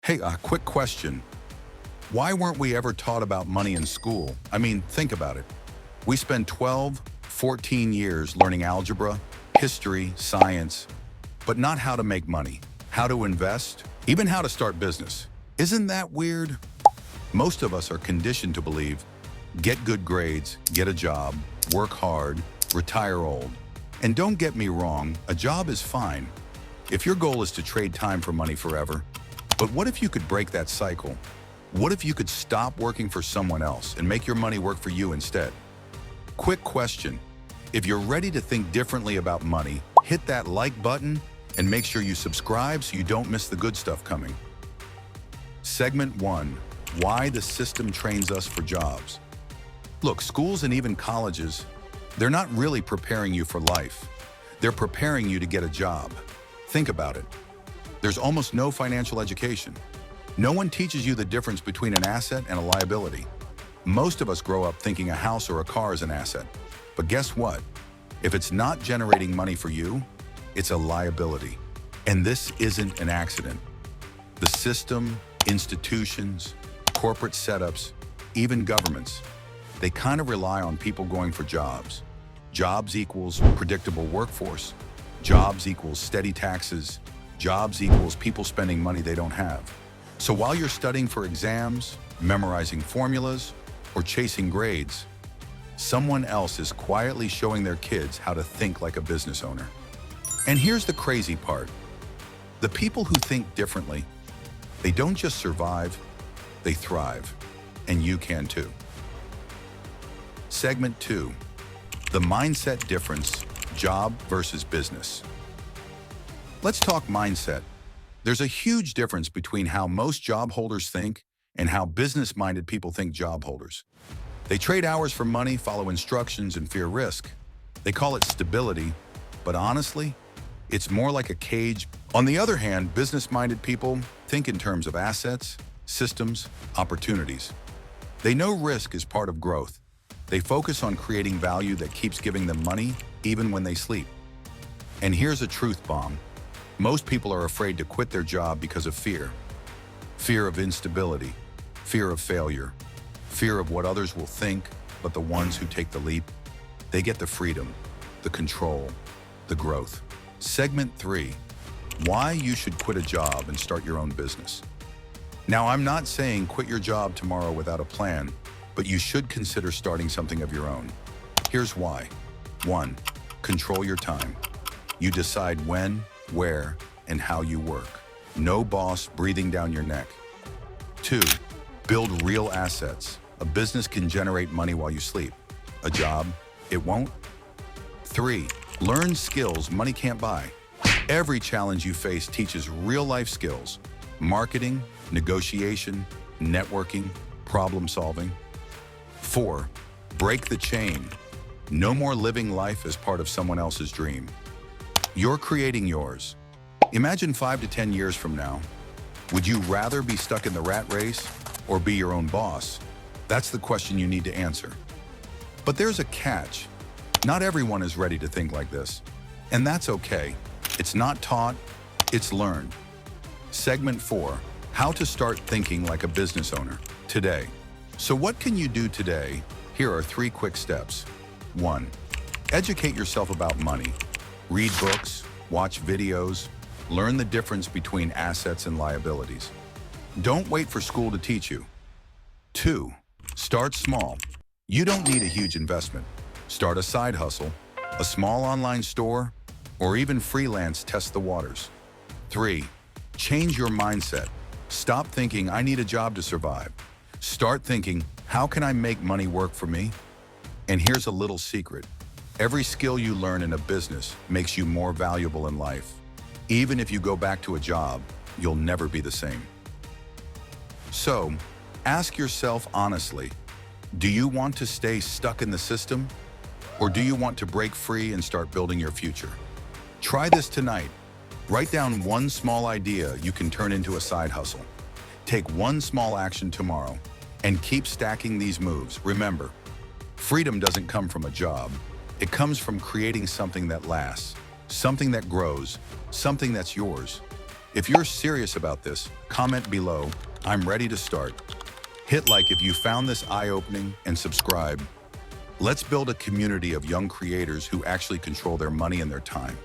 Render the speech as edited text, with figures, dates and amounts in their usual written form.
Hey, a quick question. Why weren't we ever taught about money in school? I mean, think about it. We spend 12, 14 years learning algebra, history, science, but not how to make money, how to invest, even how to start business. Isn't that weird? Most of us are conditioned to believe, get good grades, get a job, work hard, retire old. And don't get me wrong, a job is fine if your goal is to trade time for money forever. But what if you could break that cycle? What if you could stop working for someone else and make your money work for you instead? Quick question. If you're ready to think differently about money, hit that like button and make sure you subscribe so you don't miss the good stuff coming. Segment 1. Why the system trains us for jobs. Look, schools and even colleges, they're not really preparing you for life. They're preparing you to get a job. Think about it. There's almost no financial education. No one teaches you the difference between an asset and a liability. Most of us grow up thinking a house or a car is an asset. But guess what? If it's not generating money for you, it's a liability. And this isn't an accident. The system, institutions, corporate setups, even governments, they kind of rely on people going for jobs. Jobs equals predictable workforce. Jobs equals steady taxes. Jobs equals people spending money they don't have. So while you're studying for exams, memorizing formulas, or chasing grades, someone else is quietly showing their kids how to think like a business owner. And here's the crazy part. The people who think differently, they don't just survive, they thrive. And you can too. Segment 2. The mindset difference, job versus business. Let's talk mindset. There's a huge difference between how most job holders think and how business-minded people think job holders. They trade hours for money, follow instructions, and fear risk. They call it stability, but honestly, it's more like a cage. On the other hand, business-minded people think in terms of assets, systems, opportunities. They know risk is part of growth. They focus on creating value that keeps giving them money even when they sleep. And here's a truth bomb. Most people are afraid to quit their job because of fear. Fear of instability, fear of failure, fear of what others will think, but the ones who take the leap, they get the freedom, the control, the growth. Segment 3. Why you should quit a job and start your own business. Now, I'm not saying quit your job tomorrow without a plan, but you should consider starting something of your own. Here's why. 1. Control your time. You decide when, where, and how you work. No boss breathing down your neck. 2. Build real assets. A business can generate money while you sleep. A job, it won't. 3. Learn skills money can't buy. Every challenge you face teaches real-life skills. Marketing, negotiation, networking, problem solving. 4. Break the chain. No more living life as part of someone else's dream. You're creating yours. Imagine 5 to 10 years from now. Would you rather be stuck in the rat race or be your own boss? That's the question you need to answer. But there's a catch. Not everyone is ready to think like this. And that's okay. It's not taught, it's learned. Segment 4. How to start thinking like a business owner today. So what can you do today? Here are 3 quick steps. 1. Educate yourself about money. Read books, watch videos, learn the difference between assets and liabilities. Don't wait for school to teach you. 2. Start small. You don't need a huge investment. Start a side hustle, a small online store, or even freelance test the waters. 3. Change your mindset. Stop thinking, I need a job to survive. Start thinking, how can I make money work for me? And here's a little secret. Every skill you learn in a business makes you more valuable in life. Even if you go back to a job, you'll never be the same. So, ask yourself honestly, do you want to stay stuck in the system? Or do you want to break free and start building your future? Try this tonight. Write down one small idea you can turn into a side hustle. Take one small action tomorrow and keep stacking these moves. Remember, freedom doesn't come from a job. It comes from creating something that lasts, something that grows, something that's yours. If you're serious about this, comment below, I'm ready to start. Hit like if you found this eye-opening and subscribe. Let's build a community of young creators who actually control their money and their time.